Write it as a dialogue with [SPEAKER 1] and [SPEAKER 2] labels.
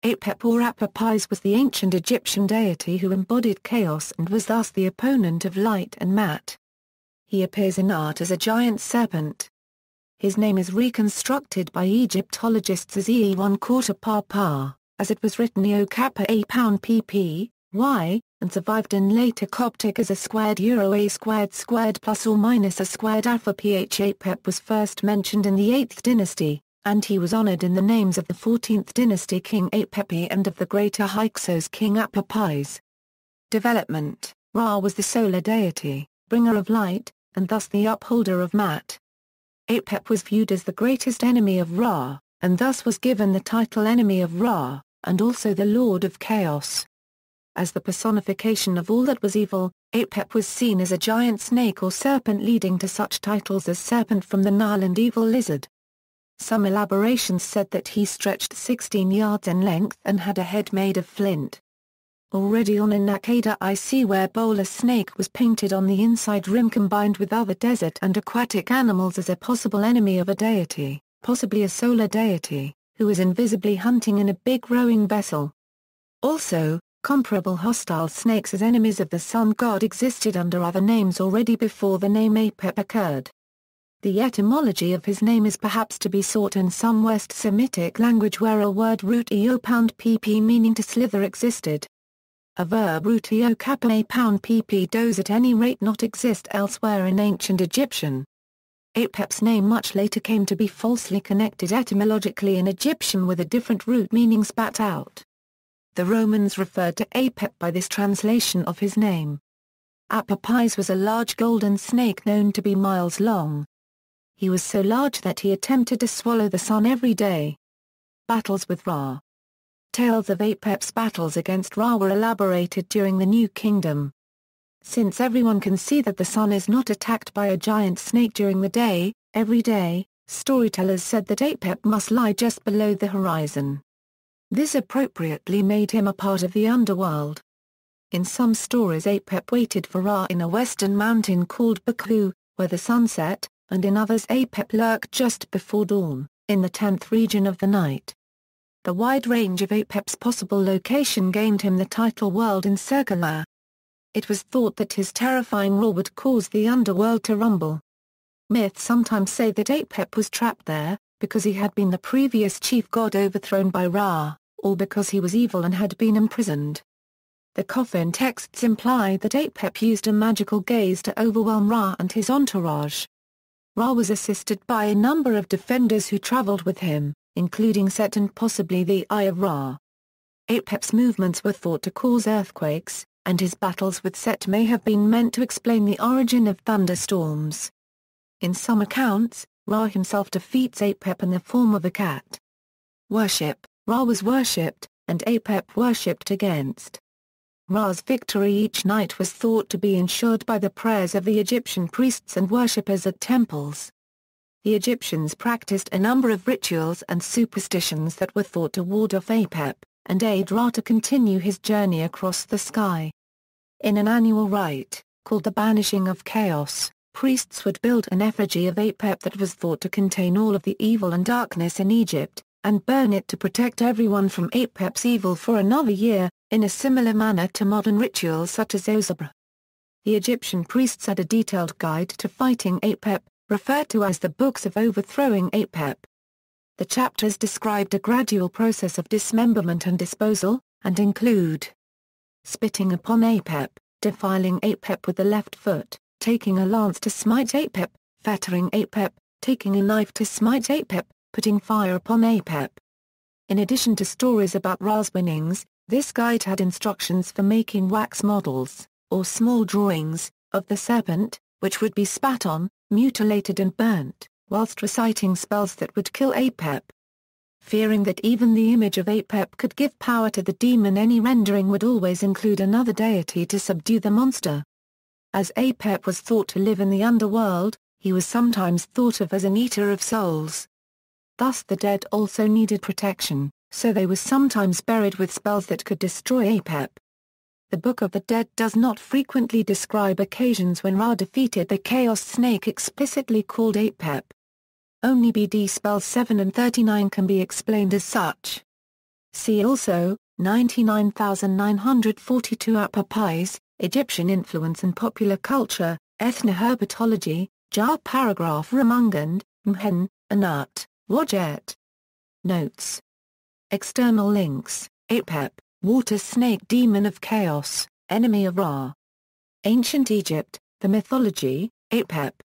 [SPEAKER 1] Apep or Apopis was the ancient Egyptian deity who embodied chaos and was thus the opponent of light and Mat. He appears in art as a giant serpent. His name is reconstructed by Egyptologists as ʻA'pāpī, as it was written ʻA'pāpī, and survived in later Coptic as a squared euro a squared squared plus or minus a squared Aphōph. Apep was first mentioned in the 8th Dynasty, and he was honored in the names of the 14th Dynasty king Apepi and of the Greater Hyksos king Apophis. Development: Ra was the solar deity, bringer of light, and thus the upholder of Mat. Apep was viewed as the greatest enemy of Ra, and thus was given the title Enemy of Ra, and also the Lord of Chaos. As the personification of all that was evil, Apep was seen as a giant snake or serpent, leading to such titles as Serpent from the Nile and Evil Lizard. Some elaborations said that he stretched 16 yards in length and had a head made of flint. Already on in Ⲫ where bowler snake was painted on the inside rim combined with other desert and aquatic animals as a possible enemy of a deity, possibly a solar deity, who was invisibly hunting in a big rowing vessel. Also, comparable hostile snakes as enemies of the sun god existed under other names already before the name Apep occurred. The etymology of his name is perhaps to be sought in some West Semitic language where a word root ʻA'pāpī meaning to slither existed. A verb root ʻA'pāpī does at any rate not exist elsewhere in ancient Egyptian. Apep's name much later came to be falsely connected etymologically in Egyptian with a different root meaning spat out. The Romans referred to Apep by this translation of his name. Apophis was a large golden snake known to be miles long. He was so large that he attempted to swallow the sun every day. Battles with Ra. Tales of Apep's battles against Ra were elaborated during the New Kingdom. Since everyone can see that the sun is not attacked by a giant snake during the day, every day, storytellers said that Apep must lie just below the horizon. This appropriately made him a part of the underworld. In some stories Apep waited for Ra in a western mountain called Baku, where the sun set, and in others Apep lurked just before dawn, in the 10th region of the night. The wide range of Apep's possible location gained him the title World Encircler. It was thought that his terrifying roar would cause the underworld to rumble. Myths sometimes say that Apep was trapped there, because he had been the previous chief god overthrown by Ra, or because he was evil and had been imprisoned. The coffin texts imply that Apep used a magical gaze to overwhelm Ra and his entourage. Ra was assisted by a number of defenders who traveled with him, including Set and possibly the Eye of Ra. Apep's movements were thought to cause earthquakes, and his battles with Set may have been meant to explain the origin of thunderstorms. In some accounts, Ra himself defeats Apep in the form of a cat. Worship: Ra was worshipped, and Apep worshipped against. Ra's victory each night was thought to be ensured by the prayers of the Egyptian priests and worshippers at temples. The Egyptians practiced a number of rituals and superstitions that were thought to ward off Apep, and aid Ra to continue his journey across the sky. In an annual rite, called the Banishing of Chaos, priests would build an effigy of Apep that was thought to contain all of the evil and darkness in Egypt, and burn it to protect everyone from Apep's evil for another year, in a similar manner to modern rituals such as ʻA'pāpī. The Egyptian priests had a detailed guide to fighting Apep, referred to as the Books of Overthrowing Apep. The chapters described a gradual process of dismemberment and disposal, and include spitting upon Apep, defiling Apep with the left foot, taking a lance to smite Apep, fettering Apep, taking a knife to smite Apep, putting fire upon Apep. In addition to stories about Ra's winnings, this guide had instructions for making wax models, or small drawings, of the serpent, which would be spat on, mutilated and burnt, whilst reciting spells that would kill Apep. Fearing that even the image of Apep could give power to the demon, any rendering would always include another deity to subdue the monster. As Apep was thought to live in the underworld, he was sometimes thought of as an eater of souls. Thus the dead also needed protection, so they were sometimes buried with spells that could destroy Apep. The Book of the Dead does not frequently describe occasions when Ra defeated the Chaos Snake explicitly called Apep. Only BD spells 7 and 39 can be explained as such. See also, 99,942 Ā'pāpīs, Egyptian influence and popular culture, ethnoherpetology, jar paragraph Ramungand, Mhen, Anat, Wajet. Notes. External links, Apep, water snake demon of chaos, enemy of Ra. Ancient Egypt, the mythology, Apep,